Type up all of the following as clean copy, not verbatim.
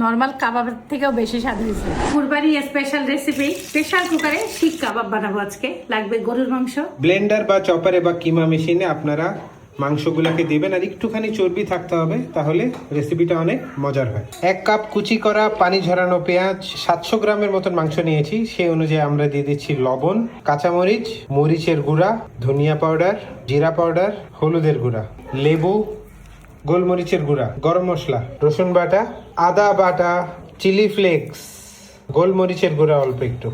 Normal কাবাবের থেকেও বেশি স্বাদ হয়েছে। কুরবানি স্পেশাল রেসিপি, প্রেসার কুকারে শিক কাবাব বানাবো আজকে। লাগবে গরুর মাংস। ব্লেন্ডার বা চপারে বা কিমা মেশিনে আপনারা মাংসগুলোকে দিবেন, আর একটুখানি চর্বি থাকতে হবে, তাহলে রেসিপিটা অনেক মজার হয়। 1 কাপ কুচি করা পানি ঝরানো পেঁয়াজ, 700 গ্রামের মতন মাংস নিয়েছি, সেই অনুযায়ী আমরা দিয়ে দিচ্ছি লবণ, কাঁচামরিচ, মরিচের গুঁড়া, ধনিয়া পাউডার, জিরা পাউডার, হলুদের গুঁড়া, লেবু, গোলমরিচের গুঁড়া, গরম মশলা, রসুন বাটা, আদা বাটা, চিলি ফ্লেক্স, গোলমরিচের গুঁড়া অল্প একটু।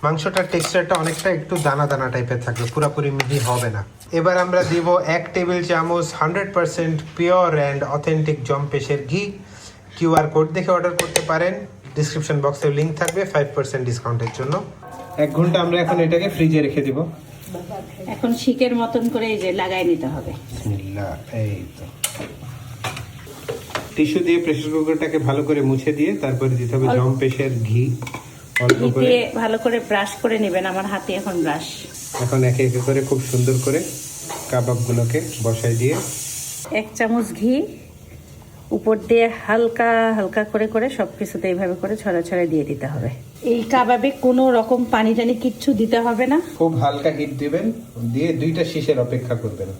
মাংসটার টেক্সচারটা অনেকটা একটু দানা দানা টাইপের থাকবে, পুরোপুরি মিহি হবে না। এবার আমরা দিব 1 টেবিল চামচ 100% পিওর অ্যান্ড অথেন্টিক জম্পেশের ঘি। কিউআর কোড দেখে অর্ডার করতে পারেন, ডিসক্রিপশন বক্সে লিংক থাকবে 5% ডিসকাউন্টের জন্য। 1 ঘন্টা আমরা এখন এটাকে ফ্রিজে রেখে দিব। এখন শিকের মতন করে এই যে লাগাই নিতে হবে। বিসমিল্লাহ। এই তো টিস্যু দিয়ে প্রেসার কুকারটাকে ভালো করে মুছে দিয়ে তারপরে দিতে হবে জম্পেশের ঘি অল্প করে। দিয়ে ভালো করে ব্রাশ করে নেবেন, আমার হাতে এখন ব্রাশ। এখন একে একে করে খুব সুন্দর করে কাবাবগুলোকে বসাই দিয়ে 1 চামচ ঘি উপর দিয়ে হালকা হালকা করে করে সবকিছুতে এইভাবে করে ছড়াছড়াই দিয়ে দিতে হবে। এই কাবাবে কোনো রকম পানি টানি কিচ্ছু দিতে হবে না। খুব হালকা হিট দিবেন, দিয়ে 2টা শীষের অপেক্ষা করবেন।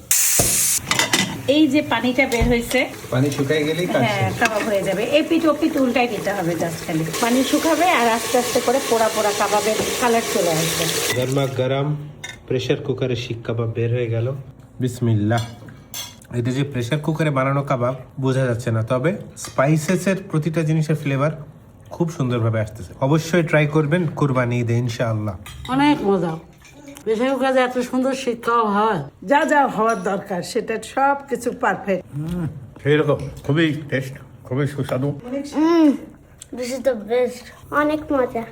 এই যে পানিটা বের হয়েছে, পানি শুকাই গেলেই কাজ হ্যাঁ শেষ। কাবাব হয়ে যাবে। এপিট ওপিট উল্টাই দিতে হবে জাস্ট খালি। পানি শুকাবে আর আস্তে আস্তে করে পোড়া পোড়া কাবাবের কালার চলে আসবে। গরমা গরম প্রেসার কুকারে শিক কাবাব বের হয়ে গেল। বিসমিল্লাহ। এটা যে প্রেসার কুকারে বানানো কাবাব বোঝা যাচ্ছে না, তবে স্পাইসেসের প্রতিটা জিনিসের ফ্লেভার খুব সুন্দরভাবে আসতেছে। অবশ্যই ট্রাই করবেন কুরবানি ঈদে ইনশাআল্লাহ। অনেক মজা। প্রেসার কুকারে এত সুন্দর শিক্ষাও হয়, যা যা হওয়ার দরকার সেটা সব কিছু পারফেক্ট। সেই রকম খুবই টেস্ট, খুবই সুস্বাদু। দিস ইজ দ্য বেস্ট, অনেক মজা।